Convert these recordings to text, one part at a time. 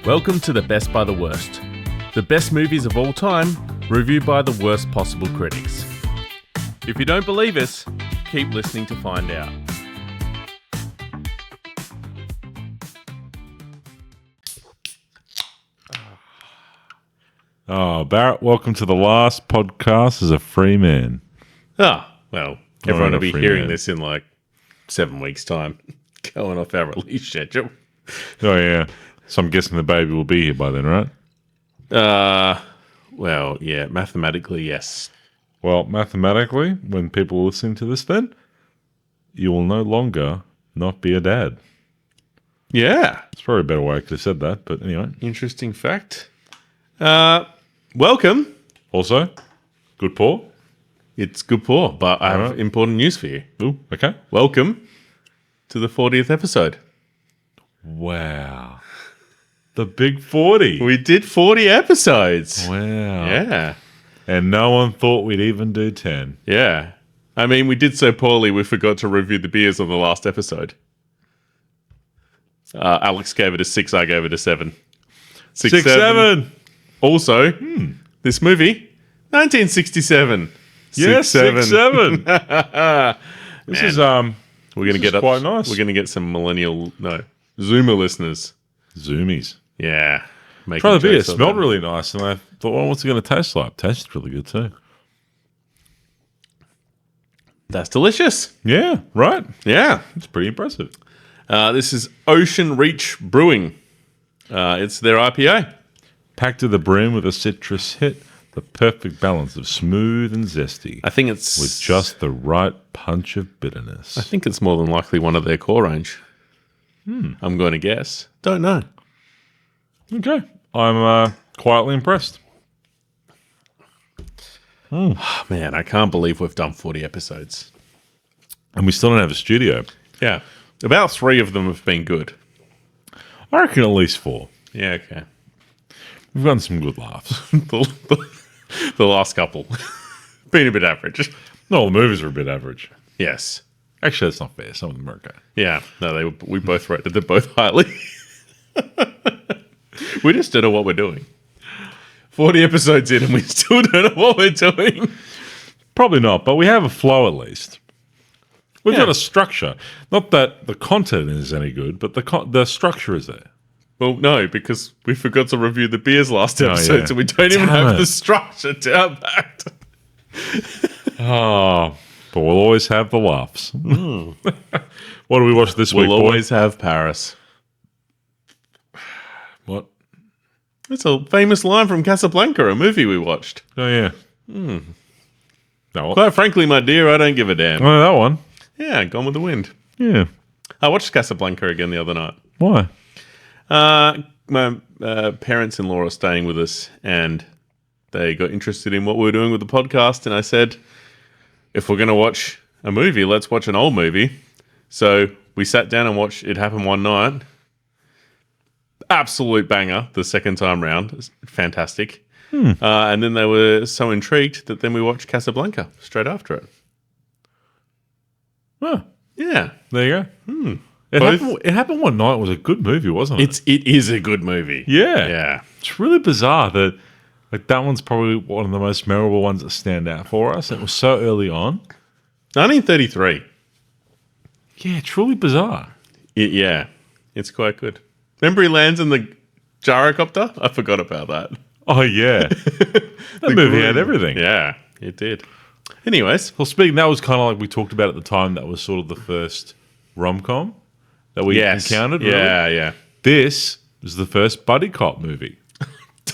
Welcome to the Best by the Worst. The best movies of all time, reviewed by the worst possible critics. If you don't believe us, keep listening to find out. Oh, Barrett, welcome to the last podcast as a free man. Well, everyone will be hearing man. this in like 7 weeks' time, going off our release schedule. Oh, yeah. So I'm guessing the baby will be here by then, right? Well, yeah, mathematically, yes. Well, mathematically, when people are listening to this then, you will no longer not be a dad. Yeah. It's probably a better way I could have said that, but anyway. Interesting fact. Welcome. Also, good paw. It's good pour, but I have Alright. important news for you. Ooh, okay. Welcome to the 40th episode. Wow. The big 40. We did 40 episodes. Wow. Yeah. And no one thought we'd even do 10. Yeah. I mean, we did so poorly, we forgot to review the beers on the last episode. Alex gave it a 6, I gave it a 7. 6, 7. Also, this movie, 1967. Yes, 6, 7. This is we're gonna get quite nice. We're gonna get some Zoomer listeners. Zoomies. Yeah, Try the beer. It jokes on smelled them. really nice, and I thought, well, what's it going to taste like? Tasted really good too. That's delicious. Yeah, right. Yeah, It's pretty impressive. this is Ocean Reach Brewing. It's their IPA. Packed to the brim with a citrus hit, the perfect balance of smooth and zesty, I think it's with just the right punch of bitterness. I think it's more than likely one of their core range. I'm going to guess. Don't know. Okay, I'm quietly impressed. Man, I can't believe we've done 40 episodes. And we still don't have a studio. Yeah, about 3 of them have been good. I reckon at least 4. Yeah, okay. We've gotten some good laughs. The last couple been a bit average. No, the movies were a bit average. Yes. Actually, that's not fair. Some of them are okay. Yeah. No, we both rated them both highly. We just don't know what we're doing. 40 episodes in and we still don't know what we're doing. Probably not, but we have a flow at least. We've Yeah. got a structure. Not that the content is any good, but the structure is there. Well, no, because we forgot to review the beers last episode, yeah. so we don't even Damn have it. the structure down packed. Oh, but we'll always have the laughs. What do we watch this week, We'll boy? always have Paris. What? It's a famous line from Casablanca, a movie we watched. Oh, yeah. No, Quite frankly, my dear, I don't give a damn. oh, that one. Yeah, Gone with the Wind. Yeah. I watched Casablanca again the other night. Why? My parents-in-law are staying with us, and they got interested in what we were doing with the podcast, and I said, if we're going to watch a movie, let's watch an old movie. So we sat down and watched It Happened One Night. Absolute banger the second time round. It's fantastic. And then they were so intrigued that then we watched Casablanca straight after it. Oh, Yeah. there you go. Both- It happened one night. It was a good movie, wasn't it? It is a good movie. Yeah. Yeah. It's really bizarre that that one's probably one of the most memorable ones that stand out for us. It was so early on. 1933. Yeah, truly bizarre. Yeah. It's quite good. Remember he lands in the gyrocopter? I forgot about that. Oh, yeah. That movie had everything. Yeah, it did. Anyways, Well, speaking, that was kind of like we talked about at the time. That was sort of the first rom-com that we encountered. Really. Yeah. This was the first buddy cop movie.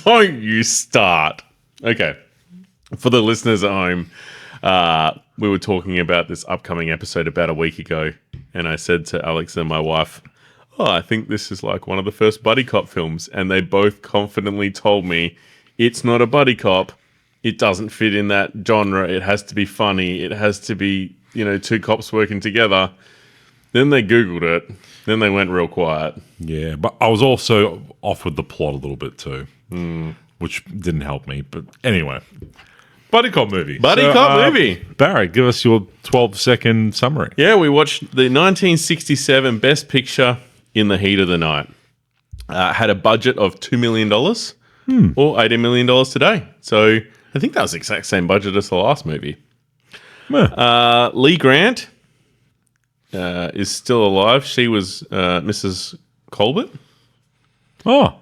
Don't you start. Okay. For the listeners at home, we were talking about this upcoming episode about a week ago, and I said to Alex and my wife, I think this is like one of the first buddy cop films, and they both confidently told me it's not a buddy cop. It doesn't fit in that genre. It has to be funny. It has to be, 2 cops working together. Then they Googled it. Then they went real quiet. Yeah, but I was also off with the plot a little bit too, which didn't help me. But anyway, buddy cop movie. Buddy cop movie. Barrett, give us your 12-second summary. Yeah, we watched the 1967 Best Picture In the Heat of the Night. Had a budget of $2 million or $80 million today. So I think that was the exact same budget as the last movie. Lee Grant is still alive. She was Mrs. Colbert. Oh,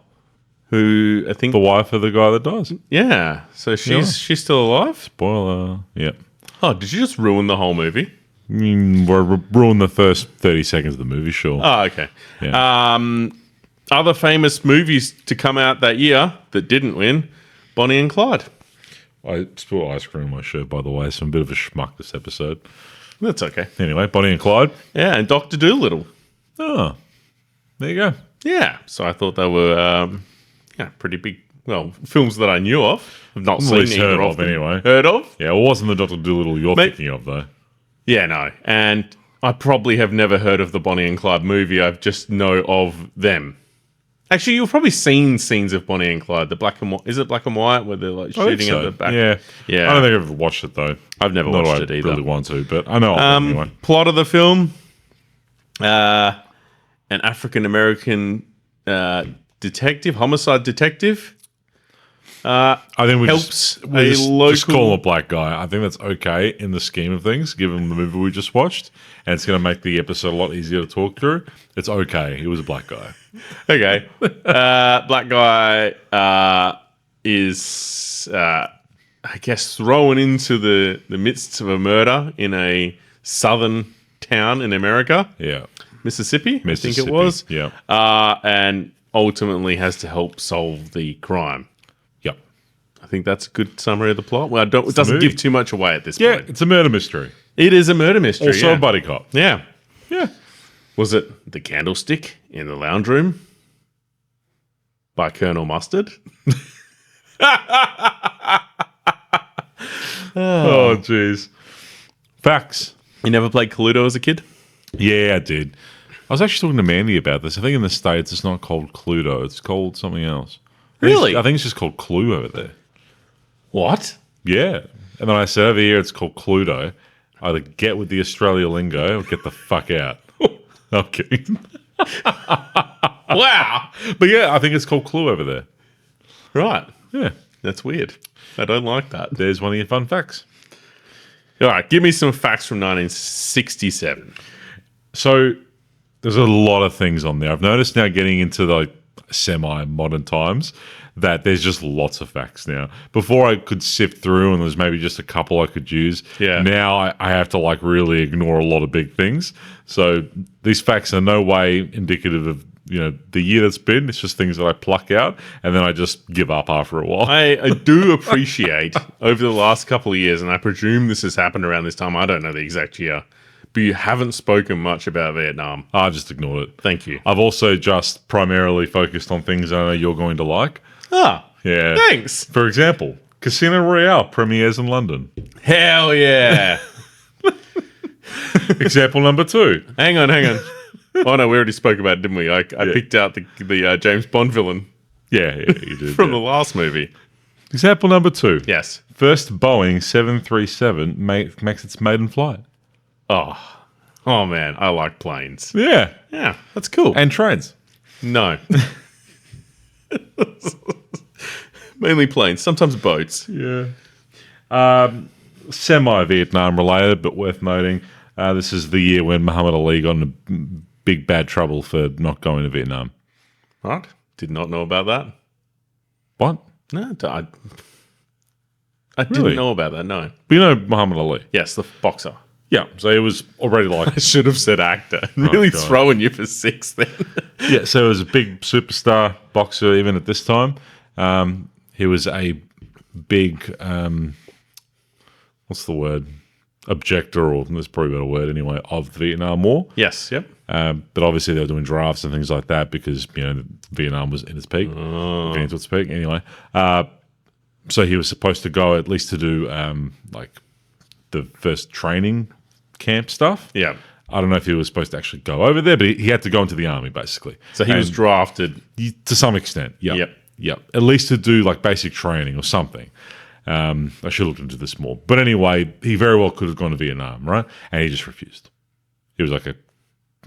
who I think the wife of the guy that dies. Yeah, so she's still alive. Spoiler. Yep. Oh, did you just ruin the whole movie? We're ruin the first 30 seconds of the movie, sure. Oh, okay. Yeah. Other famous movies to come out that year that didn't win: Bonnie and Clyde. I spilled ice cream on my shirt, by the way, so I'm a bit of a schmuck this episode. That's okay. Anyway, Bonnie and Clyde. Yeah, and Dr. Dolittle. Oh, there you go. Yeah, so I thought they were pretty big. Well, films that I knew of. I've not seen either heard of of them. anyway. Heard of? Yeah, it wasn't the Dr. Dolittle you're thinking of, though. Yeah, no. And I probably have never heard of the Bonnie and Clyde movie. I just know of them. Actually, you've probably seen scenes of Bonnie and Clyde. The black and white. Is it black and white where they're like shooting at the back? Yeah. Yeah. I don't think I've ever watched it, though. I've never Not watched that it either. I really want to, but I know of it anyway. Plot of the film: an African-American detective, homicide detective. I think we helps just a local. just call him a black guy. I think that's okay in the scheme of things, given the movie we just watched, and it's going to make the episode a lot easier to talk through. It's okay. He was a black guy. Okay. Black guy is, I guess, thrown into the midst of a murder in a southern town in America. Yeah. Mississippi, I think it was. Yeah. And ultimately has to help solve the crime. Yep. I think that's a good summary of the plot. Well, it doesn't give too much away at this Yeah, point. it's a murder mystery. It is a murder mystery. Also a buddy cop. Yeah. Yeah. Was it The Candlestick in the Lounge Room by Colonel Mustard? Oh, jeez. Facts. You never played Cluedo as a kid? Yeah, I did. I was actually talking to Mandy about this. I think in the States it's not called Cluedo. It's called something else. Really? I think it's just called Clue over there. What? Yeah. And then I said over here it's called Cluedo. Either get with the Australia lingo or get the fuck out. I'm kidding. Wow. But yeah, I think it's called Clue over there. Right. Yeah. That's weird. I don't like that. There's one of your fun facts. All right. Give me some facts from 1967. So there's a lot of things on there. I've noticed now getting into the semi-modern times that there's just lots of facts now. Before I could sift through and there's maybe just a couple I could use. Yeah. Now I have to like really ignore a lot of big things. So these facts are no way indicative of the year that's been. It's just things that I pluck out and then I just give up after a while. I do appreciate over the last couple of years, and I presume this has happened around this time. I don't know the exact year. But you haven't spoken much about Vietnam. I just ignored it. Thank you. I've also just primarily focused on things I know you're going to like. Ah, Yeah. thanks. For example, Casino Royale premieres in London. Hell yeah. Example number 2. Hang on. Oh, no, we already spoke about it, didn't we? I picked out the James Bond villain Yeah, you did. from the last movie. Example number 2. Yes. First Boeing 737 makes its maiden flight. Oh, man, I like planes. Yeah. Yeah, that's cool. And trains. No. Mainly planes, sometimes boats. Yeah. Semi-Vietnam related, but worth noting. This is the year when Muhammad Ali got into big bad trouble for not going to Vietnam. Right? Did not know about that. What? No, I Really? didn't know about that, no. But you know Muhammad Ali? Yes, the boxer. Yeah. So he was already like... I should have said actor. Really God. throwing you for 6 then. Yeah, so he was a big superstar boxer even at this time. He was a big, what's the word? Objector, or there's probably a better word anyway, of the Vietnam War. Yes, yep. But obviously they were doing drafts and things like that because, Vietnam was in its peak. Getting to its peak anyway. So he was supposed to go at least to do like the first training camp stuff. Yeah. I don't know if he was supposed to actually go over there, but he had to go into the army, basically. So he was drafted. To some extent, yeah. Yep. At least to do like basic training or something. I should have looked into this more. But anyway, he very well could have gone to Vietnam, right? And he just refused. He was like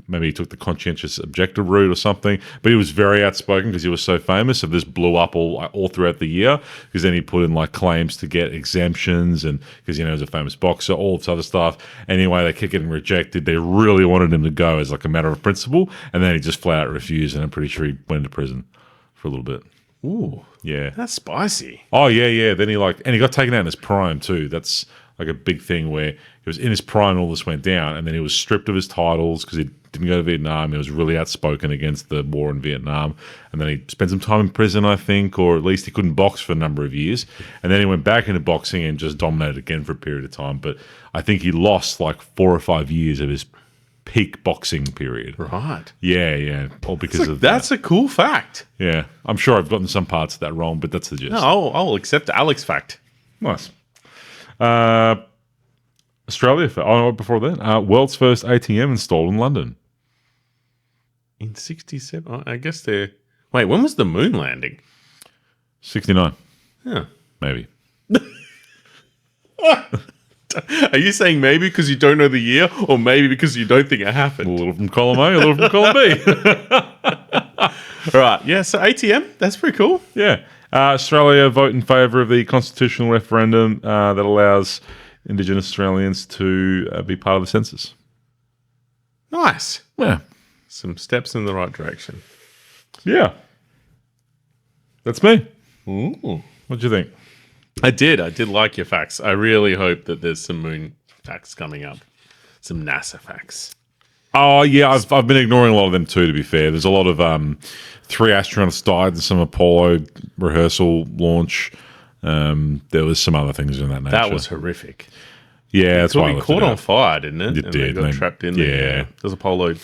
maybe he took the conscientious objector route or something. But he was very outspoken because he was so famous. So this blew up all throughout the year because then he put in like claims to get exemptions and because he was a famous boxer, all this other stuff. Anyway, they kept getting rejected. They really wanted him to go as like a matter of principle, and then he just flat out refused. And I'm pretty sure he went into prison for a little bit. Ooh, Yeah. that's spicy. Oh yeah. Then he got taken out in his prime too. That's like a big thing where he was in his prime, all this went down, and then he was stripped of his titles because he didn't go to Vietnam. He was really outspoken against the war in Vietnam, and then he spent some time in prison, I think, or at least he couldn't box for a number of years, and then he went back into boxing and just dominated again for a period of time. But I think he lost like 4 or 5 years of his peak boxing period. Right. Yeah, all because of that's a cool fact. Yeah, I'm sure I've gotten some parts of that wrong, but that's the gist. No, I'll accept Alex fact. Nice. Australia, before then, world's first ATM installed in London. In 67? I guess they're... Wait, when was the moon landing? 69. Yeah. Maybe. Are you saying maybe because you don't know the year or maybe because you don't think it happened? A little from column A, a little from column B. All right. Yeah, so ATM, that's pretty cool. Yeah. Australia vote in favour of the constitutional referendum that allows Indigenous Australians to be part of the census. Nice. Yeah. Some steps in the right direction. Yeah. That's me. Ooh. What do you think? I did like your facts. I really hope that there's some moon facts coming up. Some NASA facts. Oh, yeah, I've been ignoring a lot of them too, to be fair. There's a lot of 3 astronauts died in some Apollo rehearsal launch. There was some other things in that nature. That was horrific. Yeah, that's why I It left caught it on out. fire, didn't it? It And did. they got trapped in there. Yeah. It was Apollo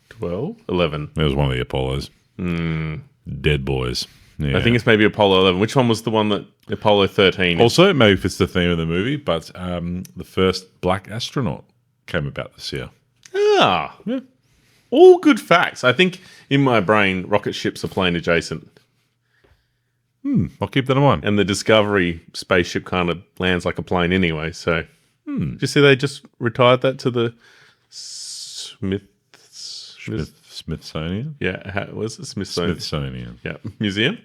12? 11. It was one of the Apollos. Dead boys. Yeah. I think it's maybe Apollo 11. Which one was the one that Apollo 13? Also, maybe if it's the theme of the movie, but the first black astronaut came about this year. Ah. Yeah. All good facts. I think in my brain, rocket ships are plane adjacent. I'll keep that in mind. And the Discovery spaceship kind of lands like a plane anyway. So, did you see they just retired that to the Smithsonian? Yeah, how was it? Smithsonian. Smithsonian. Yeah, museum.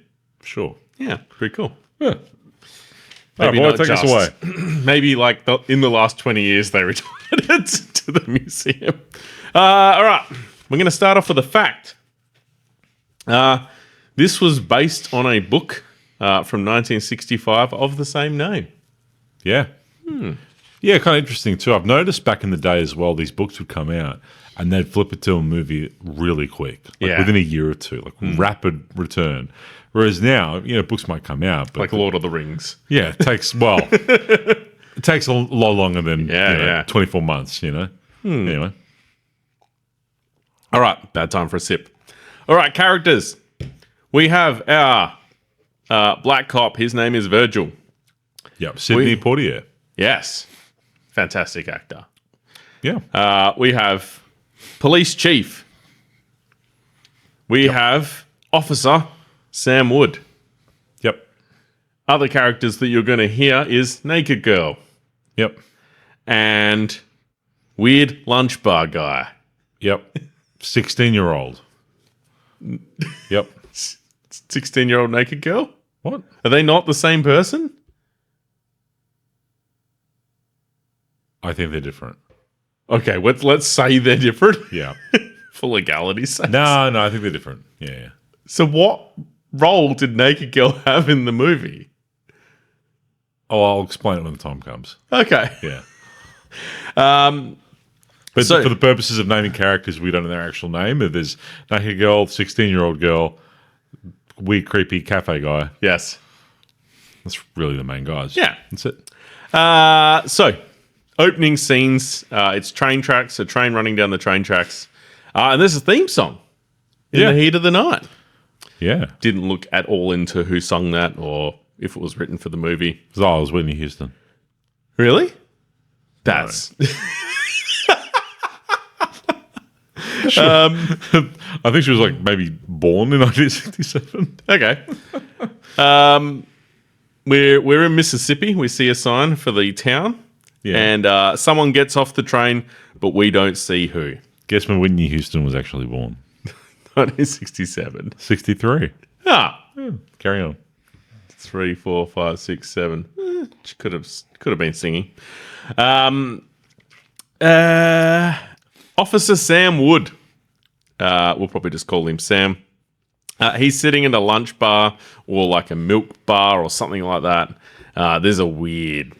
Sure. Yeah, pretty cool. Yeah. Maybe boy, not take us just. away. Maybe like in the last 20 years they retired it to the museum. All right, we're going to start off with a fact. This was based on a book from 1965 of the same name. Yeah. Yeah, kind of interesting too. I've noticed back in the day as well, these books would come out and they'd flip it to a movie really quick, like within a year or two, like rapid return. Whereas now, books might come out, but Like Lord of the Rings. yeah, it takes it takes a lot longer than 24 months. Anyway, All right, bad time for a sip. All right, characters. We have our black cop. His name is Virgil. yep. Sidney Poitier. Yes. Fantastic actor. Yeah, We have police chief. We have officer Sam Wood. yep, Other characters that you're going to hear is Naked Girl yep, and Weird Lunch Bar Guy. yep. 16-year-old. Yep. 16-year-old Naked Girl? What? Are they not the same person? I think they're different. Okay, let's say they're different Yeah. for legality's sake. No, I think they're different. Yeah. So what role did Naked Girl have in the movie? Oh, I'll explain it when the time comes. Okay. Yeah. So- But for the purposes of naming characters, we don't know their actual name. If there's Naked Girl, 16-year-old girl, weird, creepy cafe guy. Yes. That's really the main guys. Yeah. That's it. So, opening scenes. It's train tracks, a train running down the train tracks. And there's a theme song in Yeah. the heat of the night. Yeah. Didn't look at all into who sung that or if it was written for the movie. It was Whitney Houston. Really? That's... I think she was like maybe born in 1967. Okay. We're in Mississippi. We see a sign for the town. Yeah. And someone gets off the train, but we don't see who. Guess when Whitney Houston was actually born. 1967. 63. Ah, Carry on. 3, 4, 5, 6, 7. She could have been singing. Officer Sam Wood. We'll probably just call him Sam. He's sitting in a lunch bar or like a milk bar or something like that. There's a weird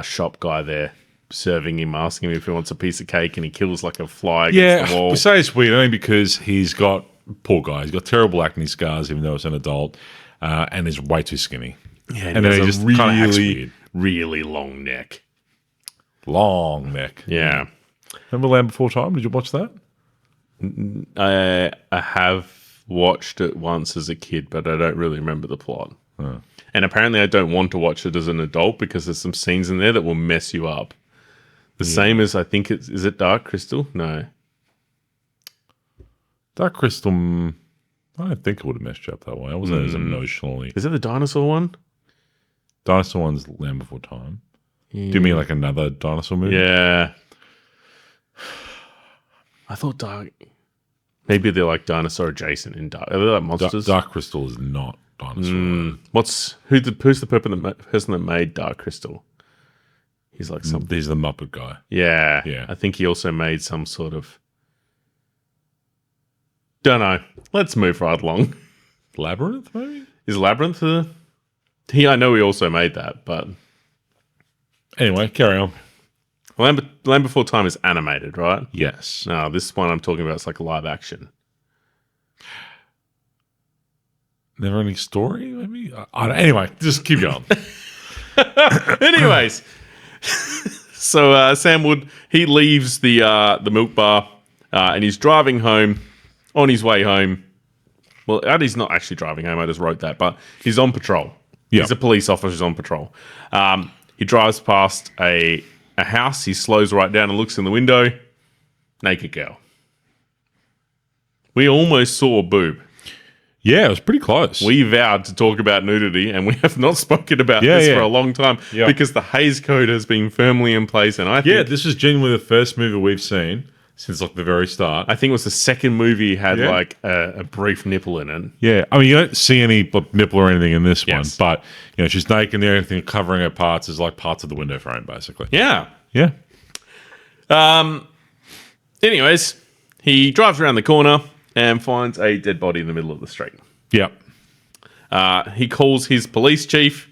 shop guy there serving him, asking him if he wants a piece of cake, and he kills like a fly against the wall. We say it's weird only because he's got, poor guy, he's got terrible acne scars, even though it's an adult, and is way too skinny. Yeah, and then he just kind of acts weird. Really long neck. Long neck. Yeah. Remember Land Before Time? Did you watch that? I have watched it once as a kid, but I don't really remember the plot. Oh. And apparently I don't want to watch it as an adult because there's some scenes in there that will mess you up. The same as, I think is it Dark Crystal? No. Dark Crystal, I don't think it would have messed you up that way. I wasn't as emotionally. Is it the dinosaur one? Dinosaur one's Land Before Time. Yeah. Do you mean like another dinosaur movie? Yeah. I thought Dark... Maybe they're like dinosaur adjacent in Dark... Are they like monsters? Dark Crystal is not dinosaur. Who's the person that made Dark Crystal? He's like some... He's the Muppet guy. Yeah. Yeah. I think he also made some sort of... Don't know. Let's move right along. Labyrinth, maybe? Is Labyrinth I know he also made that, but... Anyway, carry on. Land Before Time is animated, right? Yes. No, this one I'm talking about is like live action. Never Ending Story, maybe? I don't, anyway, just keep going. Anyways, so Sam Wood, he leaves the milk bar and he's driving home. On his way home, well, he's not actually driving home. I just wrote that, but he's on patrol. Yep. He's a police officer who's on patrol. He drives past a house. He slows right down and looks in the window. Naked girl. We almost saw a boob. Yeah, it was pretty close. We vowed to talk about nudity, and we have not spoken about this for a long time because the Hays Code has been firmly in place. And I think this is genuinely the first movie we've seen since like the very start. I think it was the second movie had like a brief nipple in it. Yeah, I mean you don't see any nipple or anything in this one, Yes. but you know she's naked. The only thing covering her parts is like parts of the window frame, basically. Yeah. Yeah. Anyways, he drives around the corner and finds a dead body in the middle of the street. Yep. He calls his police chief.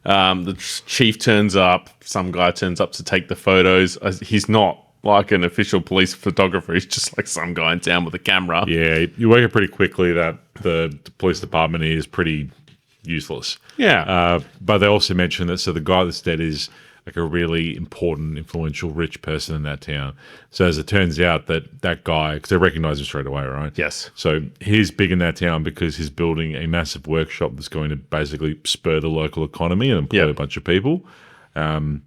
The chief turns up. Some guy turns up to take the photos. He's not like an official police photographer. He's just like some guy in town with a camera. Yeah, you work it pretty quickly that the police department is pretty useless. Yeah. But they also mentioned that, so the guy that's dead is like a really important, influential, rich person in that town. So as it turns out that guy, because they recognize him straight away, right? Yes. So he's big in that town because he's building a massive workshop that's going to basically spur the local economy and employ a bunch of people. So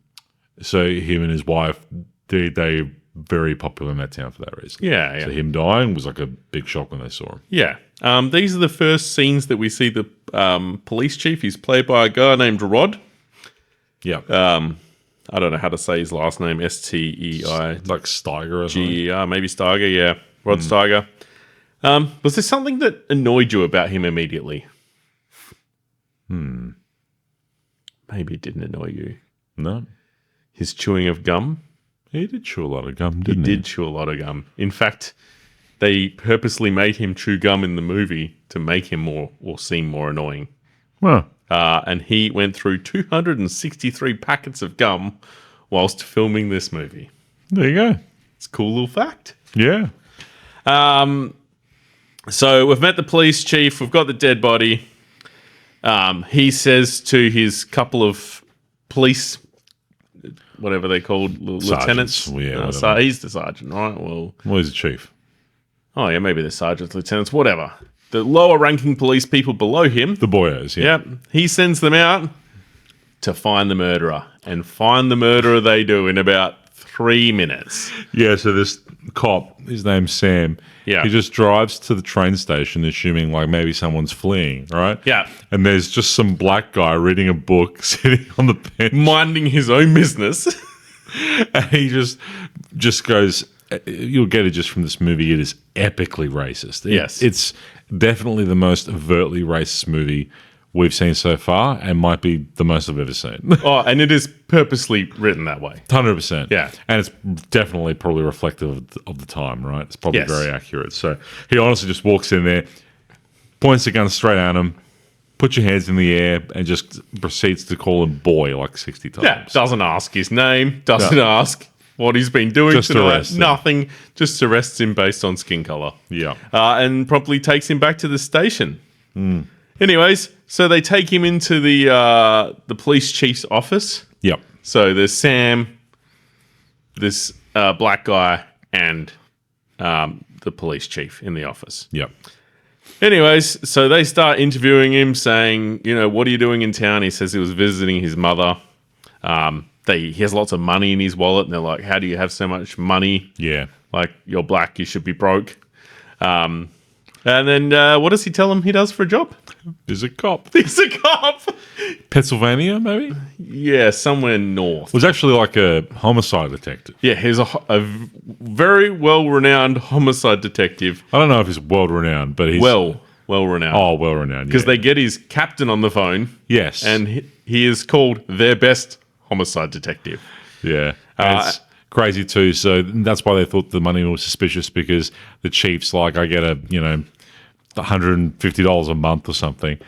him and his wife, they're very popular in that town for that reason. Yeah, yeah. So him dying was like a big shock when they saw him. Yeah. These are the first scenes that we see the police chief. He's played by a guy named Rod. Yeah. I don't know how to say his last name. S-T-E-I. Like Steiger or something. G-E-R, maybe Steiger, yeah. Rod Steiger. Was there something that annoyed you about him immediately? Maybe it didn't annoy you. No. His chewing of gum? He did chew a lot of gum, didn't He he? did chew a lot of gum. In fact, they purposely made him chew gum in the movie to make him seem more annoying. Well, And he went through 263 packets of gum whilst filming this movie. there you go. It's a cool little fact. Yeah. So we've met the police chief. We've got the dead body. He says to his couple of police, whatever they're called, lieutenants. Sergeants. Yeah, whatever. He's the sergeant, right? Well, He's the chief. oh yeah, maybe the sergeants, lieutenants, whatever. The lower ranking police people below him. The boyos, yeah. Yep. He sends them out to find the murderer. And find the murderer they do in about 3 minutes. Yeah, so this cop, his name's Sam. Yeah. He just drives to the train station assuming like maybe someone's fleeing, right? Yeah. And there's just some black guy reading a book sitting on the bench. Minding his own business. And he just goes, you'll get it just from this movie. It is epically racist. Yes. It's definitely the most overtly racist movie we've seen so far, and might be the most I've ever seen. Oh, and it is purposely written that way. 100%. Yeah. And it's definitely probably reflective of the time, right? It's probably Yes. very accurate. So he honestly just walks in there, points the gun straight at him, puts your hands in the air, and just proceeds to call him boy like 60 times. Yeah, doesn't ask his name, doesn't ask what he's been doing Just tonight. arrests him. Nothing, just arrests him based on skin color. Yeah. And promptly takes him back to the station. Anyways, so they take him into the police chief's office. Yep. So there's Sam, this black guy, and the police chief in the office. Yep. Anyways, so they start interviewing him, saying, what are you doing in town? He says he was visiting his mother. He has lots of money in his wallet, and they're like, how do you have so much money? Yeah. Like, you're black, you should be broke. And then what does he tell them he does for a job? He's a cop. He's a cop. Pennsylvania, maybe? It Yeah, somewhere north. was actually like a homicide detective. Yeah, he's a very well-renowned homicide detective. I don't know if he's world-renowned, but he's... Well-renowned. Oh, well-renowned, Because they get his captain on the phone. Yes. And he is called their best homicide detective. Yeah. And it's crazy too. So that's why they thought the money was suspicious, because the chief's like, I get $150 a month or something.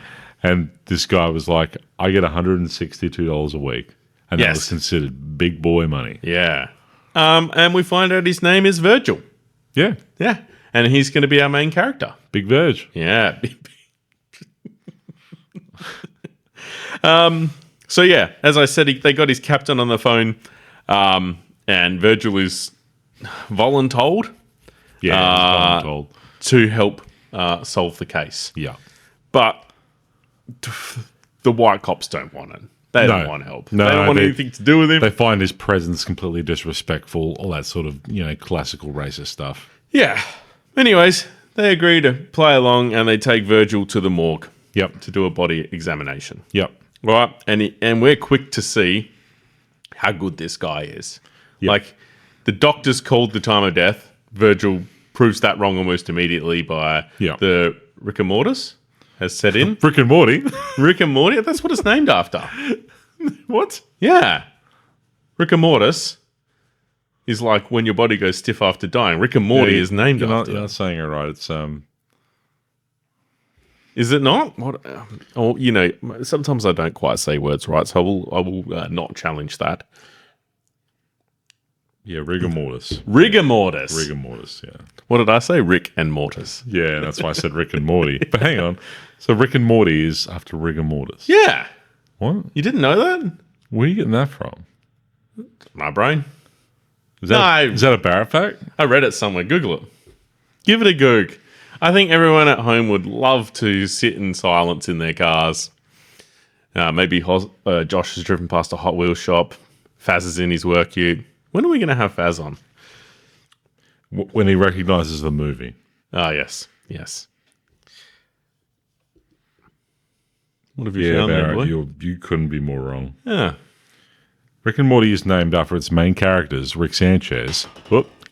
And this guy was like, I get $162 a week. And that Yes. was considered big boy money. Yeah. And we find out his name is Virgil. Yeah. Yeah. And he's going to be our main character. Big Verge. Yeah. So yeah, as I said, they got his captain on the phone, and Virgil is voluntold Yeah. I'm told. to help solve the case. Yeah. But the white cops don't want it. They don't No. want help. No, they don't want they- anything to do with him. They find his presence completely disrespectful, all that sort of, classical racist stuff. Yeah. Anyways, they agree to play along, and they take Virgil to the morgue Yep. to do a body examination. Yep. Right, and we're quick to see how good this guy is. Yep. Like, the doctors called the time of death. Virgil proves that wrong almost immediately by Yep. the rigor mortis has set in. Rick and Morty. Rigor mortis, that's what it's named after. What? Yeah. Rigor mortis is like when your body goes stiff after dying. Rick and Morty is named You're after not it. saying it right. It's Is it not? What? Sometimes I don't quite say words right, so I will not challenge that. rigor mortis. Rigor mortis. Rigor mortis, yeah. What did I say? Rick and Mortis. Yeah, that's why I said Rick and Morty. But hang on. So Rick and Morty is after rigor mortis. Yeah. What? You didn't know that? Where are you getting that from? My brain. Is that, No. is that a Barrett fact? I read it somewhere. Google it. Give it a goog. I think everyone at home would love to sit in silence in their cars. Maybe Josh has driven past a Hot Wheels shop. Faz is in his work ute. When are we going to have Faz on? When he recognizes the movie. Ah, yes. Yes. What have you Yeah, found there, boy? Barrett, you couldn't be more wrong. Yeah. Rick and Morty is named after its main characters, Rick Sanchez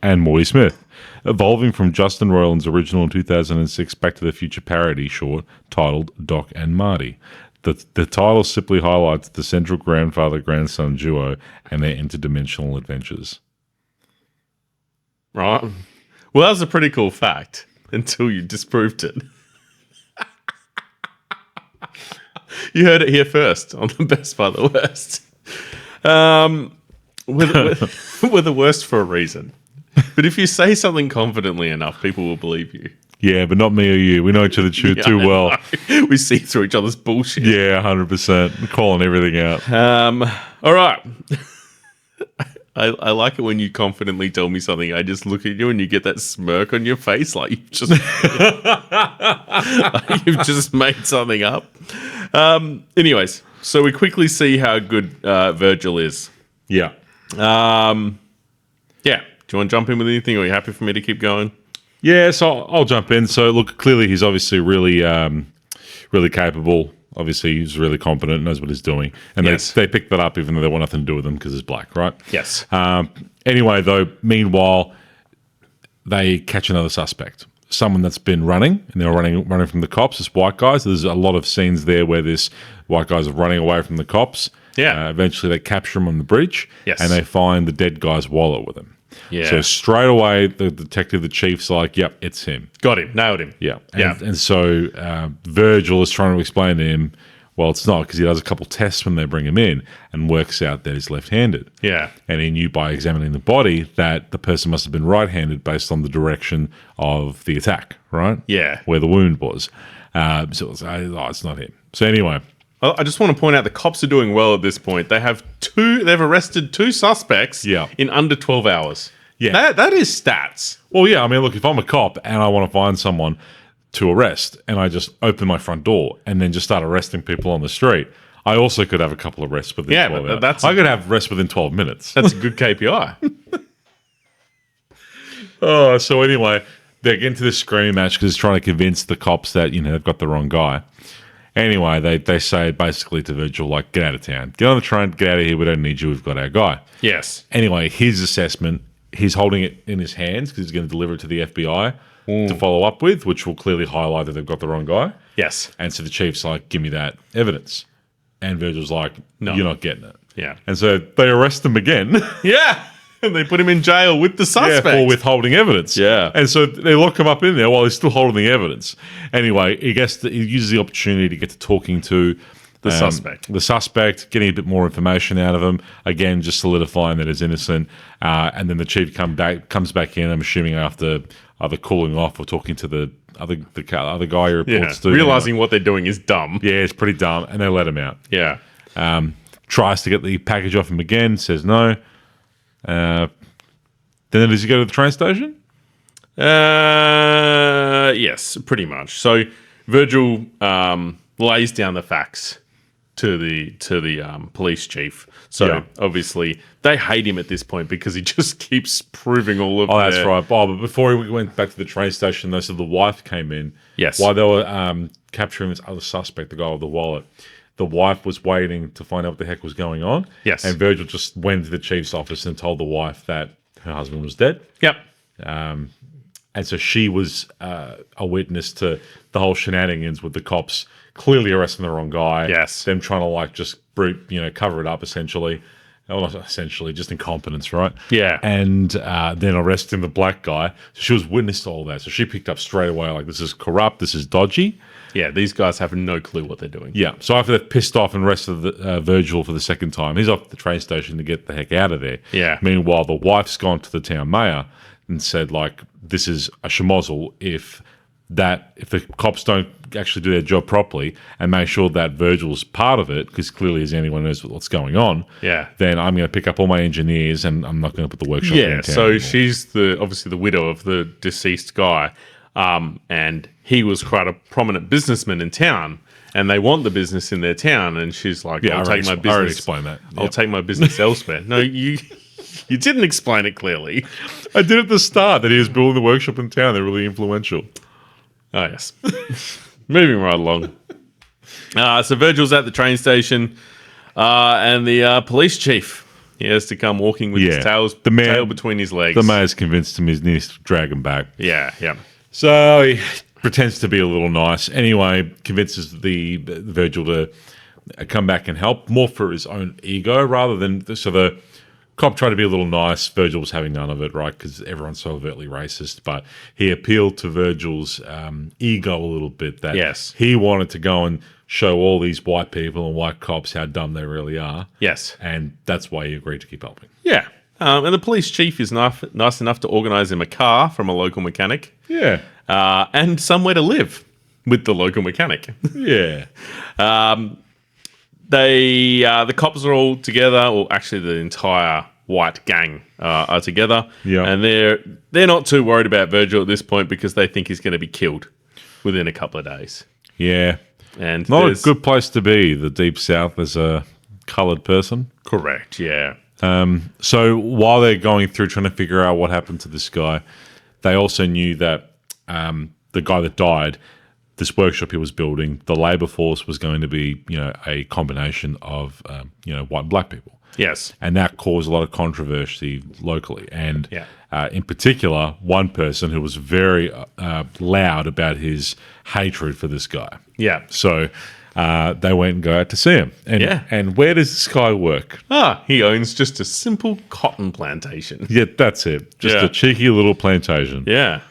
and Morty Smith, evolving from Justin Roiland's original 2006 Back to the Future parody short titled Doc and Marty. The title simply highlights the central grandfather-grandson duo and their interdimensional adventures. Right. Well, that's a pretty cool fact until you disproved it. You heard it here first on the Best by the Worst. We're the worst for a reason. But if you say something confidently enough, people will believe you. Yeah, but not me or you. We know each other too I well. know. We see through each other's bullshit. Yeah, 100%. Calling everything out. All right. I like it when you confidently tell me something. I just look at you and you get that smirk on your face like you've just like you've just made something up. Anyways, so we quickly see how good Virgil is. Yeah. Yeah. Do you want to jump in with anything, or are you happy for me to keep going? Yeah, so I'll jump in. So, look, clearly he's obviously really, really capable. Obviously, he's really competent, knows what he's doing. And Yes. they picked that up even though they want nothing to do with him because he's black, right? Yes. Anyway, though, meanwhile, they catch another suspect, someone that's been running, and they're running from the cops. This white guys. There's a lot of scenes there where this white guys are running away from the cops. Yeah. Eventually, they capture him on the bridge, Yes. and they find the dead guy's wallet with him. Yeah. So straight away, the detective, the chief's like, "Yep, it's him." Got him. Nailed him. Yeah. Yeah. And so Virgil is trying to explain to him, well, it's not, because he does a couple tests when they bring him in and works out that he's left-handed. Yeah. And he knew by examining the body that the person must have been right-handed based on the direction of the attack, right? Yeah. Where the wound was. So it's not him. So anyway, I just want to point out the cops are doing well at this point. They've arrested 2 suspects Yeah. in under 12 hours. Yeah. That is stats. well, yeah, I mean, look, if I'm a cop and I want to find someone to arrest and I just open my front door and then just start arresting people on the street, I also could have a couple of arrests within 12 but hours. that's I could have arrests within 12 minutes. That's a good KPI. So anyway, they get into this screaming match because it's trying to convince the cops that, they've got the wrong guy. Anyway, they say basically to Virgil, like, get out of town. Get on the train, get out of here. We don't need you. We've got our guy. Yes. Anyway, his assessment, he's holding it in his hands because he's going to deliver it to the FBI to follow up with, which will clearly highlight that they've got the wrong guy. Yes. And so the chief's like, give me that evidence. And Virgil's like, no, you're not getting it. Yeah. And so they arrest him again. Yeah. And they put him in jail with the suspect. For withholding evidence. Yeah. And so they lock him up in there while he's still holding the evidence. Anyway, he uses the opportunity to get to talking to The suspect. The suspect, getting a bit more information out of him. Again, just solidifying that he's innocent. And then the chief comes back in, I'm assuming after either cooling off or talking to the other guy he reports to. Realizing what they're doing is dumb. Yeah, it's pretty dumb. And they let him out. Yeah. Tries to get the package off him again, says no. Then does he go to the train station? Yes, pretty much. So Virgil lays down the facts to the police chief. So Yeah. obviously they hate him at this point because he just keeps proving all of. Oh, that's right. Oh, but before we went back to the train station, though, so the wife came in. Yes. While they were capturing this other suspect, the guy with the wallet, the wife was waiting to find out what the heck was going on. Yes. And Virgil just went to the chief's office and told the wife that her husband was dead. Yep. And so she was a witness to the whole shenanigans with the cops clearly arresting the wrong guy. Yes. Them trying to cover it up essentially. Well, not essentially, just incompetence, right? Yeah. And then arresting the black guy. So she was witness to all that. So she picked up straight away, like, this is corrupt, this is dodgy. Yeah, these guys have no clue what they're doing. Yeah. So after they've pissed off and arrested Virgil for the second time, he's off at the train station to get the heck out of there. Yeah. Meanwhile, the wife's gone to the town mayor and said, like, this is a schmozzle if the cops don't actually do their job properly and make sure that Virgil's part of it, because clearly as anyone knows what's going on, Yeah. then I'm going to pick up all my engineers and I'm not going to put the workshop in town So anymore. she's obviously the widow of the deceased guy, and he was quite a prominent businessman in town, and they want the business in their town, and she's like, Yeah, I'll I take my already I already business. explained that. I'll Yep. take my business elsewhere. No, you didn't explain it clearly. I did at the start that he was building the workshop in town. They're really influential. Oh, yes. Moving right along. So Virgil's at the train station, and the police chief, he has to come walking with his tail between his legs. The mayor's convinced him he needs to drag him back. Yeah. So he pretends to be a little nice. Anyway, convinces the Virgil to come back and help, more for his own ego rather than... So the cop tried to be a little nice. Virgil was having none of it, right? Because everyone's so overtly racist. But he appealed to Virgil's ego a little bit. That Yes. he wanted to go and show all these white people and white cops how dumb they really are. Yes. And that's why he agreed to keep helping. Yeah. And the police chief is nice enough to organise him a car from a local mechanic. Yeah. And somewhere to live with the local mechanic. Yeah. The cops are all together, or actually the entire white gang are together. Yeah. And they're not too worried about Virgil at this point because they think he's going to be killed within a couple of days. Yeah. And Not a good place to be, the Deep South, as a coloured person. Correct, yeah. So while they're going through trying to figure out what happened to this guy, they also knew that the guy that died, this workshop he was building, the labor force was going to be, a combination of, white and black people. Yes. And that caused a lot of controversy locally. And Yeah. in particular, one person who was very loud about his hatred for this guy. Yeah. So they went and go out to see him. And where does this guy work? He owns just a simple cotton plantation. Yeah, that's it. Just a cheeky little plantation. Yeah.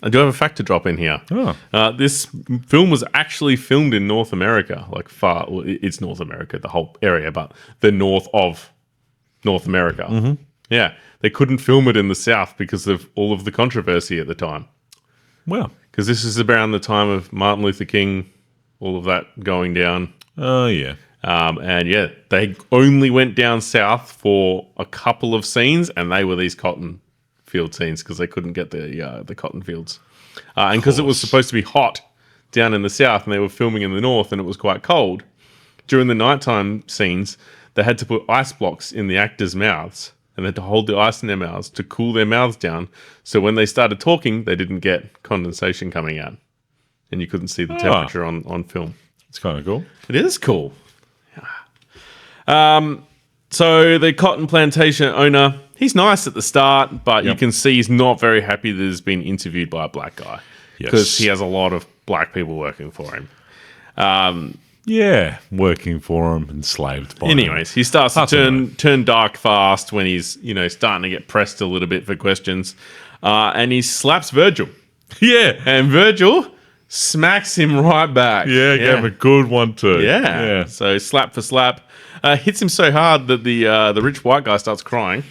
I do have a fact to drop in here. Oh. This film was actually filmed in North America, it's North America, the whole area, but the north of North America. Mm-hmm. Yeah. They couldn't film it in the South because of all of the controversy at the time. Well. Because this is around the time of Martin Luther King, all of that going down. Oh, yeah. They only went down south for a couple of scenes, and they were these cotton field scenes because they couldn't get the cotton fields. And because it was supposed to be hot down in the south and they were filming in the north and it was quite cold, during the nighttime scenes, they had to put ice blocks in the actors' mouths and they had to hold the ice in their mouths to cool their mouths down. So when they started talking, they didn't get condensation coming out and you couldn't see the temperature on film. It's kind of cool. It is cool. So the cotton plantation owner, he's nice at the start, but you can see he's not very happy that he's been interviewed by a black guy because he has a lot of black people working for him. Working for him, enslaved by him. Anyways, he starts to turn dark fast when he's starting to get pressed a little bit for questions, and he slaps Virgil. Yeah, and Virgil smacks him right back. Yeah, gave him a good one too. Yeah. So slap for slap. Hits him so hard that the rich white guy starts crying.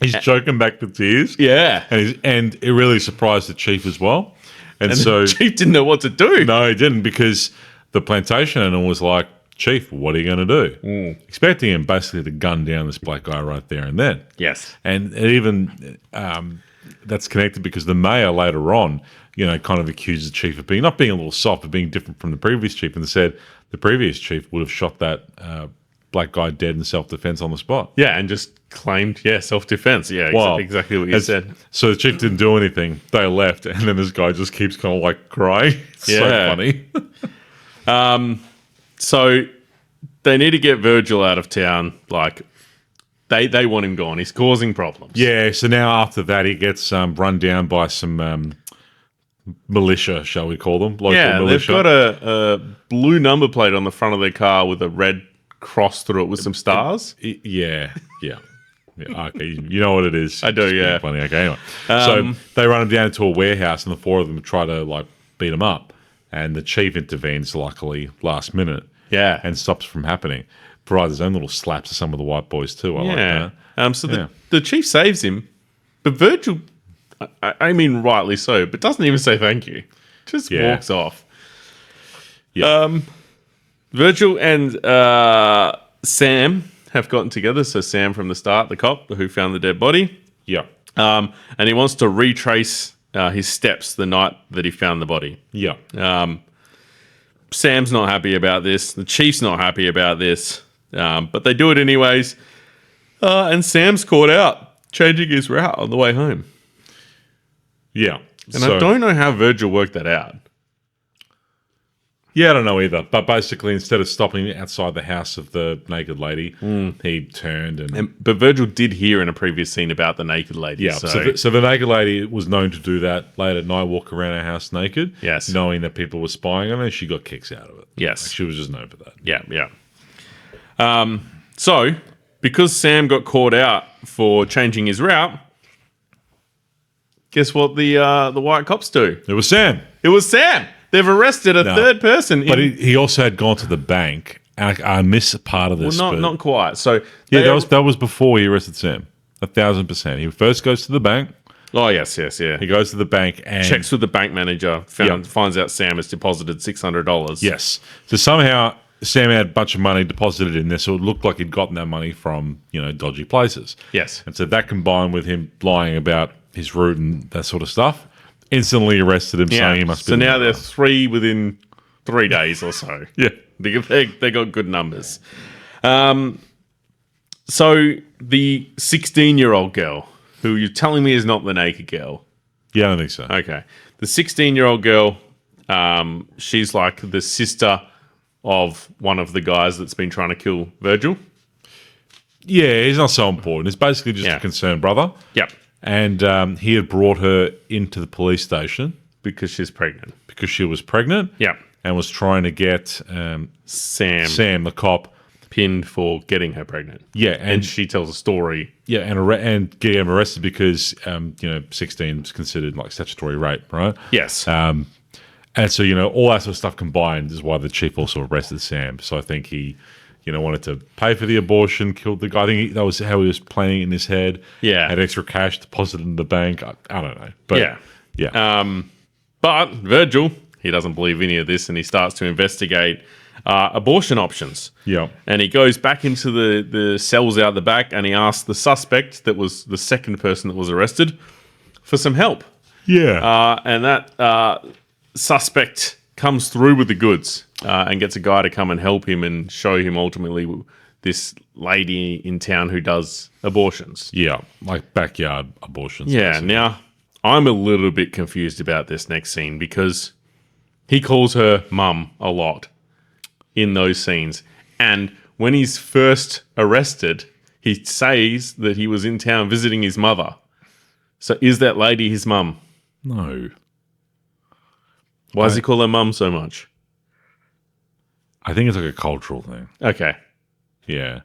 He's choking back the tears. Yeah. And it really surprised the chief as well. And so the chief didn't know what to do. No, he didn't, because the plantation owner was like, Chief, what are you going to do? Expecting him basically to gun down this black guy right there and then. Yes. And it even that's connected because the mayor later on, kind of accused the chief of not being a little soft, but being different from the previous chief, and said the previous chief would have shot that black guy dead in self-defense on the spot. Yeah, and just claimed, self-defense. Yeah, exactly what you said. So the chief didn't do anything. They left, and then this guy just keeps kind of like crying. It's so funny. So they need to get Virgil out of town. Like, they want him gone. He's causing problems. Yeah, so now after that, he gets run down by some militia, shall we call them? Local militia. They've got a blue number plate on the front of their car with a red cross through it with some stars. Yeah. Okay, you know what it is. I do, yeah. Funny. Okay, anyway. So they run him down into a warehouse, and the four of them try to beat him up. And the chief intervenes, luckily, last minute. Yeah. And stops from happening. Provides his own little slaps to some of the white boys too. I like that. So the chief saves him, but Virgil, I mean rightly so, but doesn't even say thank you. Just walks off. Yeah. Virgil and Sam have gotten together. So Sam from the start, the cop who found the dead body. Yeah. And he wants to retrace his steps the night that he found the body. Yeah. Sam's not happy about this. The chief's not happy about this. But they do it anyways. And Sam's caught out, changing his route on the way home. Yeah. And I don't know how Virgil worked that out. Yeah, I don't know either. But basically, instead of stopping outside the house of the naked lady, he turned But Virgil did hear in a previous scene about the naked lady. Yeah, so the naked lady was known to do that late at night, walk around her house naked. Yes. Knowing that people were spying on her, she got kicks out of it. Yes. She was just known for that. Yeah. So, because Sam got caught out for changing his route, guess what the white cops do? It was Sam. It was Sam. They've arrested a third person. But he also had gone to the bank. I miss a part of this. Well, not quite. So that was before he arrested Sam. 1,000%. He first goes to the bank. Oh, yes, yeah. He goes to the bank and checks with the bank manager, finds out Sam has deposited $600. Yes. So somehow Sam had a bunch of money deposited in there, so it looked like he'd gotten that money from, dodgy places. Yes. And so that combined with him lying about his route and that sort of stuff, instantly arrested him, saying he must be. So now they're 3 within 3 days or so. Yeah. They got good numbers. So the 16-year-old girl, who you're telling me is not the naked girl. Yeah, I don't think so. Okay. the 16-year-old girl, she's like the sister of one of the guys that's been trying to kill Virgil. Yeah, he's not so important. It's basically just Yeah. a concerned brother. Yep. And he had brought her into the police station Because she's pregnant. because she was pregnant. Yep. And was trying to get Sam the cop. pinned for getting her pregnant. Yeah, And she tells a story. Yeah, and get him arrested because 16 is considered like statutory rape, right? Yes. And so all that sort of stuff combined is why the chief also arrested Sam. So I think he, wanted to pay for the abortion, killed the guy. I think that was how he was planning in his head. Yeah. Had extra cash deposited in the bank. I don't know, but yeah. But Virgil, he doesn't believe any of this, and he starts to investigate abortion options. Yeah. And he goes back into the cells out the back, and he asks the suspect, that was the second person that was arrested, for some help. Yeah. And that suspect comes through with the goods and gets a guy to come and help him and show him ultimately this lady in town who does abortions. Yeah, like backyard abortions. Yeah, basically. now I'm a little bit confused about this next scene because he calls her mum a lot in those scenes. And when he's first arrested, he says that he was in town visiting his mother. So is that lady his mum? No. Why does he call her mum so much? I think it's like a cultural thing. Okay. Yeah.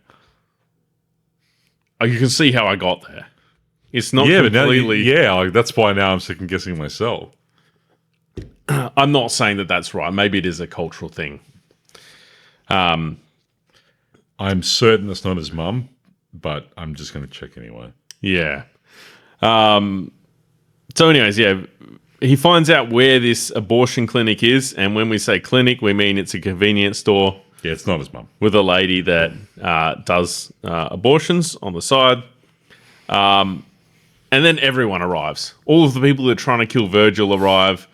Oh, you can see how I got there. It's not Yeah, but now completely... that's why now I'm second guessing myself. I'm not saying that that's right. Maybe it is a cultural thing. I'm certain that's not his mum, but I'm just going to check anyway. Yeah. So anyways, yeah, he finds out where this abortion clinic is. And when we say clinic, we mean it's a convenience store Yeah, it's not his mum. with a lady that does abortions on the side. And then everyone arrives. All of the people that are trying to kill Virgil arrive.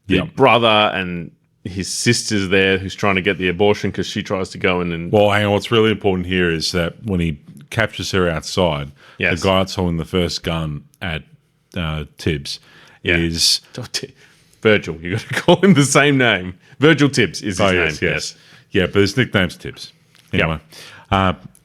The Yep. brother and his sister's there who's trying to get the abortion because she tries to go in and... Well, hang on. What's really important here is that when he captures her outside, Yes. the guy that's holding the first gun at Tibbs is... Virgil. You got to call him the same name. Virgil Tibbs is his name. Yes. Yeah, but his nickname's Tibbs. Anyway,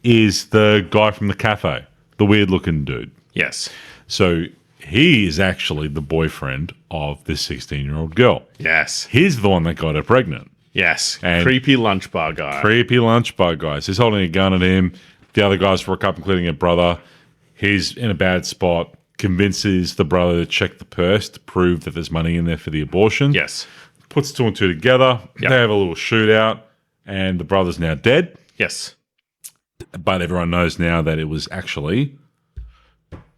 is the guy from the cafe, the weird-looking dude. Yes. So he is actually the boyfriend of this 16-year-old girl. Yes. He's the one that got her pregnant. Yes. And- Creepy lunch bar guy. Creepy lunch bar guy. So he's holding a gun at him. The other guys rock up, including her brother. He's in a bad spot. Convinces the brother to check the purse to prove that there's money in there for the abortion. Yes. Puts two and two together. Yep. They have a little shootout, and the brother's now dead. Yes. But everyone knows now that it was actually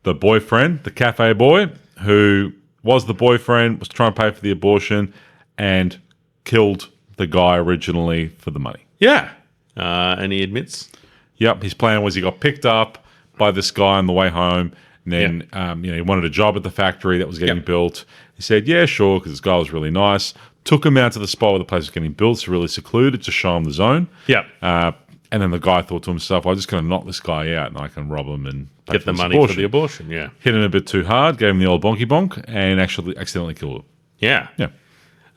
the boyfriend, the cafe boy, who was the boyfriend, was trying to pay for the abortion, and killed the guy originally for the money. Yeah. And he admits. Yep, his plan was he got picked up by this guy on the way home, and then he wanted a job at the factory that was getting built. He said, yeah, sure, because this guy was really nice. Took him out to the spot where the place was getting built, so really secluded to show him the zone. Yeah. And then the guy thought to himself, I'm just going to knock this guy out and I can rob him and pay Get for the this money abortion. for the abortion. Yeah. Hit him a bit too hard, gave him the old bonky bonk, and actually accidentally killed him. Yeah.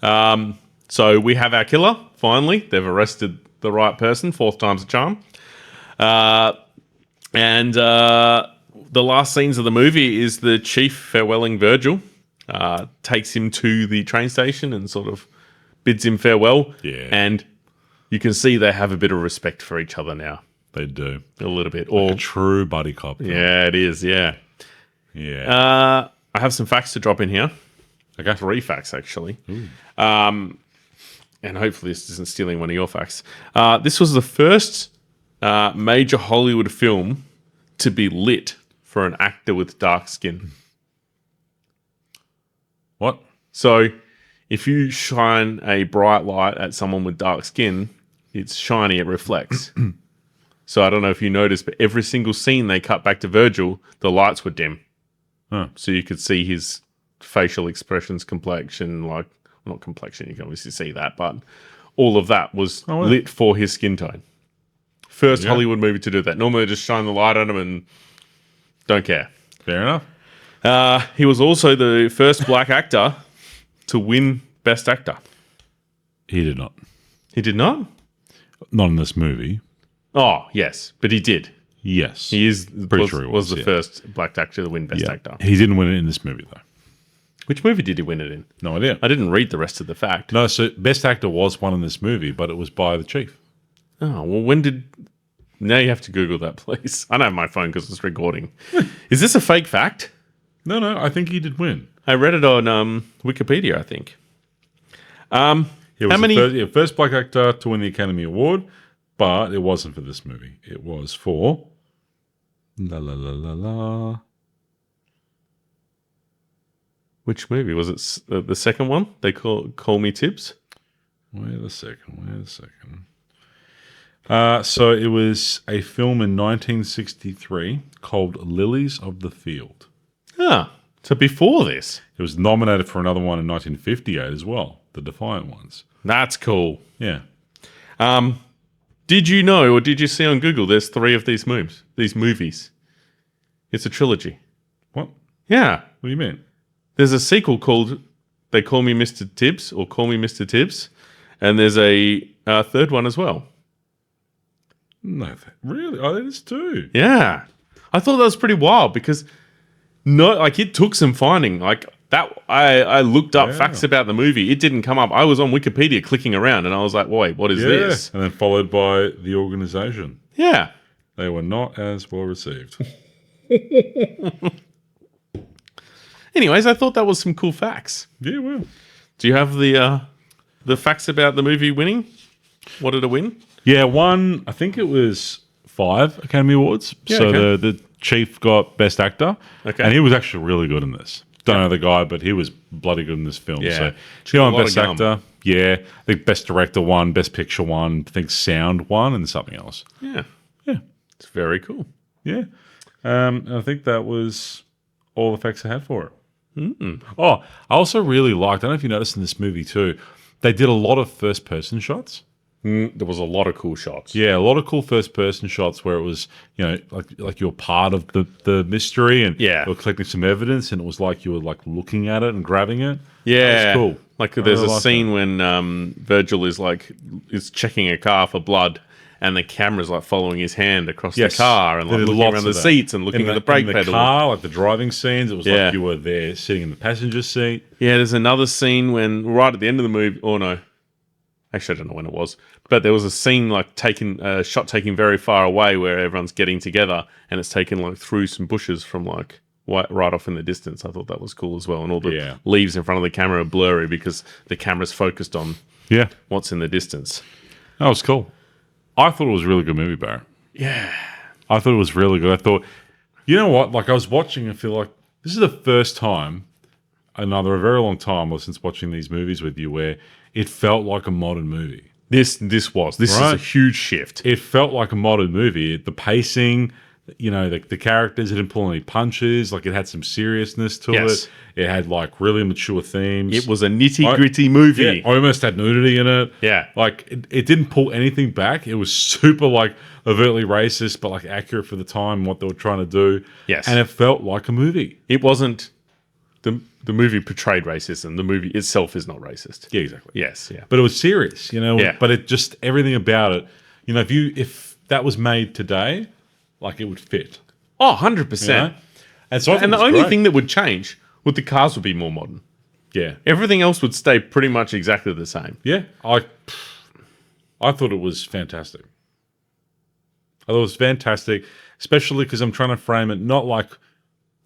Yeah. So we have our killer, finally. They've arrested the right person. 4th time's a charm. And the last scenes of the movie is the chief farewelling Virgil. Takes him to the train station and sort of bids him farewell. Yeah. And you can see they have a bit of respect for each other now. They do. A little bit. A true buddy cop. Yeah, it is. Yeah. Yeah. I have some facts to drop in here. Okay. 3 facts, actually. And hopefully this isn't stealing one of your facts. This was the first major Hollywood film to be lit for an actor with dark skin. What? So if you shine a bright light at someone with dark skin, it's shiny, it reflects. So I don't know if you noticed, but every single scene they cut back to Virgil, the lights were dim. Huh. So you could see his facial expressions, complexion, not complexion, you can obviously see that, but all of that was lit for his skin tone. First Hollywood movie to do that. Normally they just shine the light at him and don't care. Fair enough. He was also the first black actor to win Best Actor? He did not. He did not? Not in this movie. Oh, yes, but he did. Yes. He is Pretty sure he was the yeah. first black actor to win Best Actor. He didn't win it in this movie, though. Which movie did he win it in? No idea. I didn't read the rest of the fact. No, so Best Actor was won in this movie, but it was by the Chief. Oh, well, when did... Now you have to Google that, please. I don't have my phone because it's recording. Is this a fake fact? No, I think he did win. I read it on Wikipedia, I think. He was the first black actor to win the Academy Award, but it wasn't for this movie. It was for... La la la la la. Which movie? Was it the second one? They call Me Tibbs? Wait a second. So it was a film in 1963 called Lilies of the Field. Ah, so before this. It was nominated for another one in 1958 as well, the Defiant Ones. That's cool. Yeah. Did you know, or did you see on Google, there's 3 of these movies. It's a trilogy. What? Yeah. What do you mean? There's a sequel called They Call Me Mr. Tibbs, or Call Me Mr. Tibbs, and there's a third one as well. No, really? Oh, that is too. Yeah. I thought that was pretty wild because it took some finding. Like that, I looked up facts about the movie. It didn't come up. I was on Wikipedia clicking around and I was like, wait, what is this? And then followed by the organization. Yeah. They were not as well received. Anyways, I thought that was some cool facts. Yeah, well. Do you have the facts about the movie winning? What did it win? Yeah, I think it was 5 Academy Awards. Yeah, so okay. the Chief got Best Actor. Okay. And he was actually really good in this. Don't know the guy, but he was bloody good in this film. Yeah. So he won A lot Best of gum. Actor. Yeah. I think Best Director won, Best Picture won, I think Sound won, and something else. Yeah. Yeah. It's very cool. Yeah. And I think that was all the facts I had for it. Oh, I also really liked, I don't know if you noticed in this movie too, they did a lot of first-person shots. There was a lot of cool shots. Yeah, a lot of cool first-person shots where it was, like you're part of the mystery and you were collecting some evidence and it was like you were like looking at it and grabbing it. Yeah. That was cool. Like there's really a like scene when Virgil is checking a car for blood and the camera's like following his hand across the car and like looking around the seats and looking at the brake pedal. In the car, like the driving scenes, it was Yeah. like you were there sitting in the passenger seat. Yeah, there's another scene when right at the end of the movie, or no, actually I don't know when it was, but there was a scene like shot taken very far away where everyone's getting together and it's taken like through some bushes from like right off in the distance. I thought that was cool as well, and all the leaves in front of the camera are blurry because the camera's focused on what's in the distance. That was cool. I thought it was a really good movie, Barrett. Yeah. I thought it was really good. I thought, you know what? Like I was watching and feel like this is the first time in a very long time since watching these movies with you where it felt like a modern movie. This is a huge shift. It felt like a modern movie. The pacing, the characters, it didn't pull any punches. Like it had some seriousness to it. It had like really mature themes. It was a nitty-gritty movie. Yeah, almost had nudity in it. Yeah. Like it didn't pull anything back. It was super like overtly racist, but like accurate for the time and what they were trying to do. Yes. And it felt like a movie. It wasn't the movie portrayed racism. The movie itself is not racist. Yeah, exactly. Yes, yeah. But it was serious, Yeah. But it just everything about it, if that was made today, like it would fit. Oh, 100%. And so And the only thing that would change would the cars would be more modern. Yeah. Everything else would stay pretty much exactly the same. Yeah. I thought it was fantastic. I thought it was fantastic, especially because I'm trying to frame it not like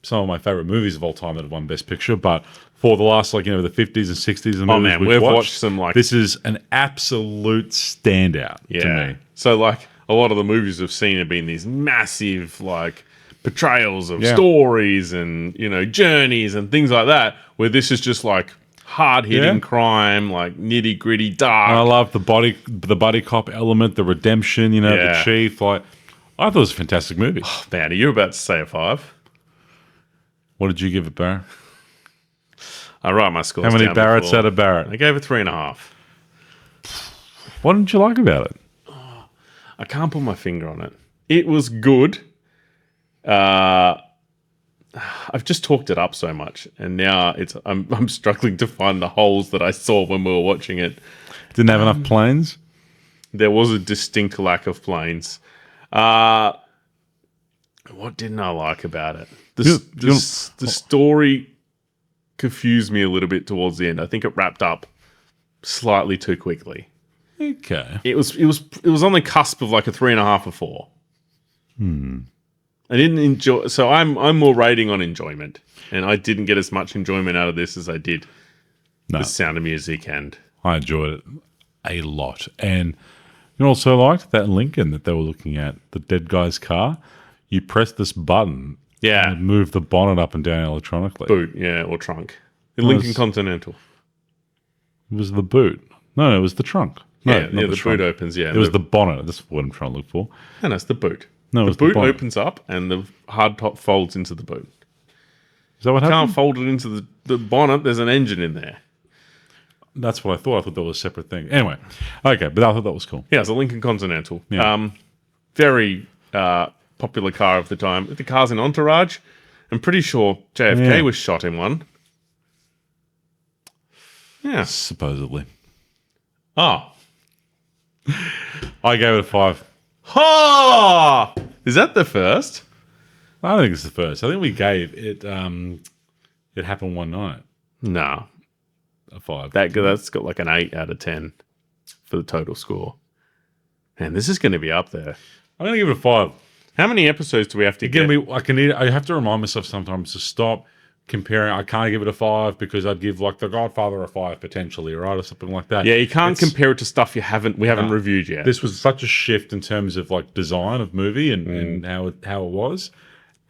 some of my favorite movies of all time that have won Best Picture, but for the last, the 50s and 60s. And oh, man, we've watched some, this is an absolute standout to me. So, a lot of the movies we've seen have been these massive, portrayals of stories and, journeys and things like that, where this is just, hard-hitting crime, nitty-gritty, dark. And I love the buddy cop element, the redemption, the chief. I thought it was a fantastic movie. Oh, man, are you about to say a 5? What did you give it, Barrett? I write my scores How many down Barretts before. out of Barrett? I gave it 3.5. What didn't you like about it? I can't put my finger on it. It was good. I've just talked it up so much, and now I'm struggling to find the holes that I saw when we were watching it. Didn't have enough planes. There was a distinct lack of planes. What didn't I like about it? The story confused me a little bit towards the end. I think it wrapped up slightly too quickly. Okay. It was on the cusp of like a 3.5 or 4. I didn't enjoy. So I'm more rating on enjoyment, and I didn't get as much enjoyment out of this as I did the Sound of Music. And I enjoyed it a lot. And you also liked that Lincoln that they were looking at, the dead guy's car. You press this button, and it moved the bonnet up and down electronically. Boot, yeah, or trunk. The Lincoln Continental. It was the boot. No, it was the trunk. No, the boot opens. Yeah, it was the bonnet. That's what I'm trying to look for. No, it's the boot. No, the boot opens up and the hard top folds into the boot. Is that what happened? Can't fold it into the bonnet. There's an engine in there. That's what I thought. I thought that was a separate thing. Anyway, okay, but I thought that was cool. Yeah, it's a Lincoln Continental. Yeah. Very popular car of the time. The car's in Entourage. I'm pretty sure JFK was shot in one. Yeah. Supposedly. Oh. I gave it a 5. Ha! Is that the first? I don't think it's the first. I think we gave it. It happened one night. No, A 5. that's got like an 8 out of 10 for the total score. And this is going to be up there. I'm going to give it a 5. How many episodes do we have to get? I have to remind myself sometimes to stop comparing. I can't give it a 5 because I'd give like The Godfather a 5 potentially, right, or something like that. Yeah, you can't compare it to stuff we haven't reviewed yet. This was such a shift in terms of like design of movie and how it was,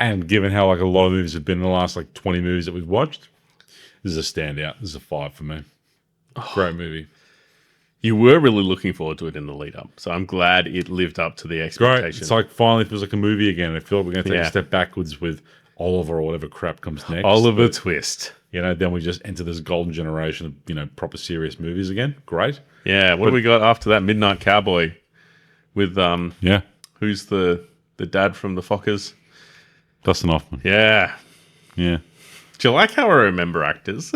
and given how like a lot of movies have been in the last like 20 movies that we've watched, this is a standout. This is a 5 for me. Great movie. You were really looking forward to it in the lead up, so I'm glad it lived up to the expectation. Great. It's like finally it feels like a movie again. I feel like we're going to take a step backwards with Oliver or whatever crap comes next. Oliver Twist. Then we just enter this golden generation of, proper serious movies again. Great. Yeah, what do we got after that? Midnight Cowboy with who's the dad from the Fockers? Dustin Hoffman. Yeah. Yeah. Do you like how I remember actors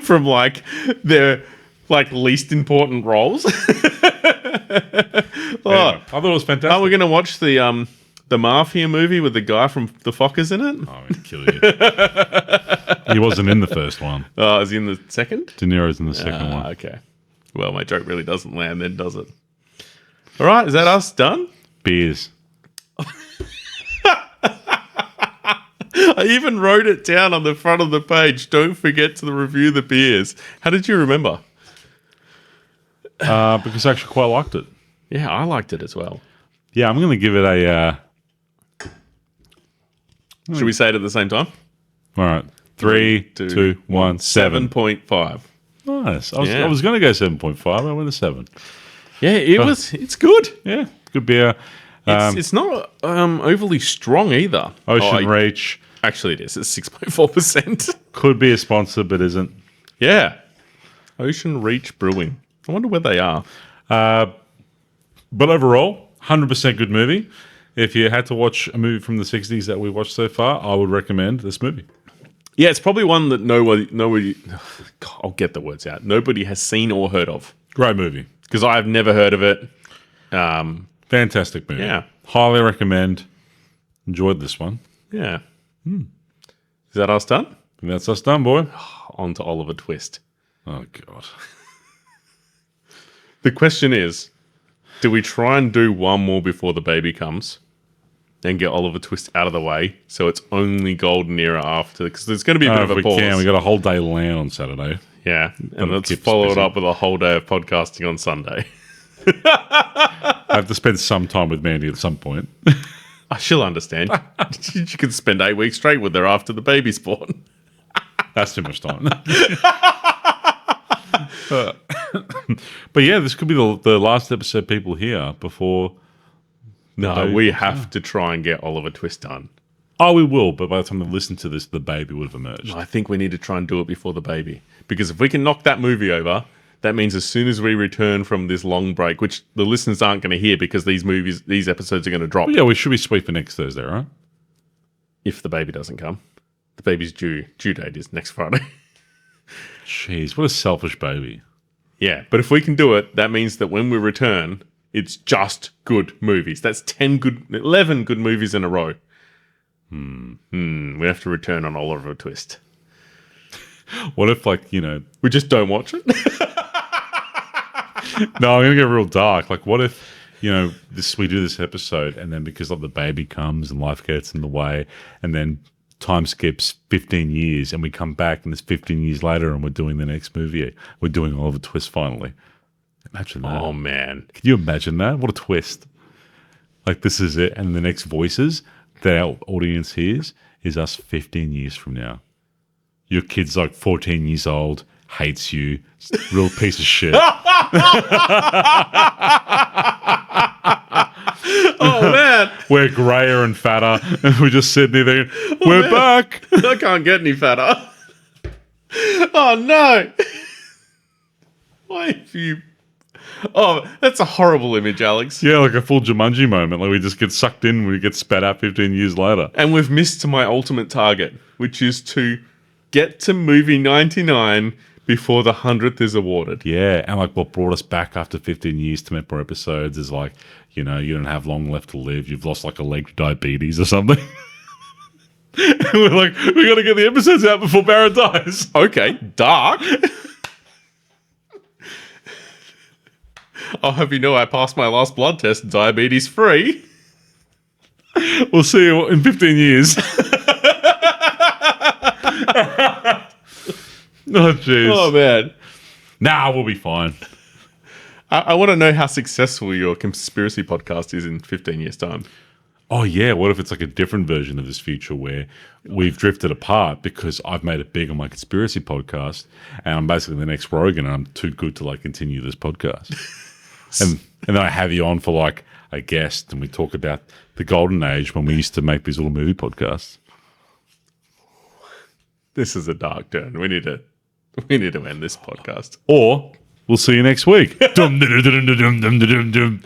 from like their like least important roles? I thought it was fantastic. Are we going to watch the Mafia movie with the guy from the Fockers in it? Oh, I'm going to kill you. He wasn't in the first one. Oh, is he in the second? De Niro's in the second one. Okay. Well, my joke really doesn't land then, does it? All right, is that us done? Beers. I even wrote it down on the front of the page. Don't forget to review the beers. How did you remember? Because I actually quite liked it. Yeah, I liked it as well. Yeah, I'm going to give it a... Should we say it at the same time? All right. 3, 2, 1, 7. 7.5. Nice. I was going to go 7.5. I went to 7. Yeah, it's good. Yeah, good beer. It's not overly strong either. Ocean Reach. Actually, it is. It's 6.4%. Could be a sponsor, but isn't. Yeah. Ocean Reach Brewing. I wonder where they are. But overall, 100% good movie. If you had to watch a movie from the 60s that we've watched so far, I would recommend this movie. Yeah, it's probably one that nobody I'll get the words out. Nobody has seen or heard of. Great movie. Because I've never heard of it. Fantastic movie. Yeah. Highly recommend. Enjoyed this one. Yeah. Is that us done? And that's us done, boy. On to Oliver Twist. Oh, God. The question is, do we try and do one more before the baby comes and get Oliver Twist out of the way so it's only golden era after? Because there's going to be a bit of a pause. We got a whole day land on Saturday. Yeah, and let's follow it up with a whole day of podcasting on Sunday. I have to spend some time with Mandy at some point. She'll understand. You could spend 8 weeks straight with her after the baby's born. That's too much time. But yeah, this could be the last episode people hear before. No, we have to try and get Oliver Twist done. Oh, we will, but by the time they listen to this, the baby would have emerged. I think we need to try and do it before the baby. Because if we can knock that movie over, that means as soon as we return from this long break, which the listeners aren't going to hear because these episodes are going to drop. Well, yeah, we should be sweet for next Thursday, right? if the baby doesn't come. The baby's due date is next Friday. Jeez, what a selfish baby. Yeah, but if we can do it, that means that when we return, it's just good movies. That's 11 good movies in a row. We have to return on Oliver Twist. What if, like, you know... We just don't watch it? No, I'm going to get real dark. Like, what if, you know, we do this episode, and then because, like, the baby comes and life gets in the way, and then time skips 15 years, and we come back, and it's 15 years later, and we're doing the next movie. We're doing Oliver Twist finally. Imagine that. Oh, man. Can you imagine that? What a twist. Like, this is it, and the next voices that our audience hears is us 15 years from now. Your kid's like 14 years old, hates you, real piece of shit. Oh, man. We're grayer and fatter, and we're just sitting there thinking, we're back. I can't get any fatter. Oh, no. Why have you... Oh, that's a horrible image, Alex. Yeah, like a full Jumanji moment. Like we just get sucked in, we get spat out 15 years later. And we've missed my ultimate target, which is to get to movie 99 before the 100th is awarded. Yeah, and like what brought us back after 15 years to make more episodes is like, you know, you don't have long left to live. You've lost like a leg to diabetes or something. And we're like, we got to get the episodes out before Barrett dies. Okay, dark. I'll have you know I passed my last blood test diabetes free. We'll see you in 15 years. Oh, jeez. Oh, man. Nah, we'll be fine. I want to know how successful your conspiracy podcast is in 15 years' time. Oh, yeah. What if it's like a different version of this future where we've drifted apart because I've made it big on my conspiracy podcast and I'm basically the next Rogan and I'm too good to like continue this podcast. And then I have you on for like a guest and we talk about the golden age when we used to make these little movie podcasts. This is a dark turn. We need to end this podcast. Or we'll see you next week. Dum, dum, dum, dum, dum, dum, dum, dum.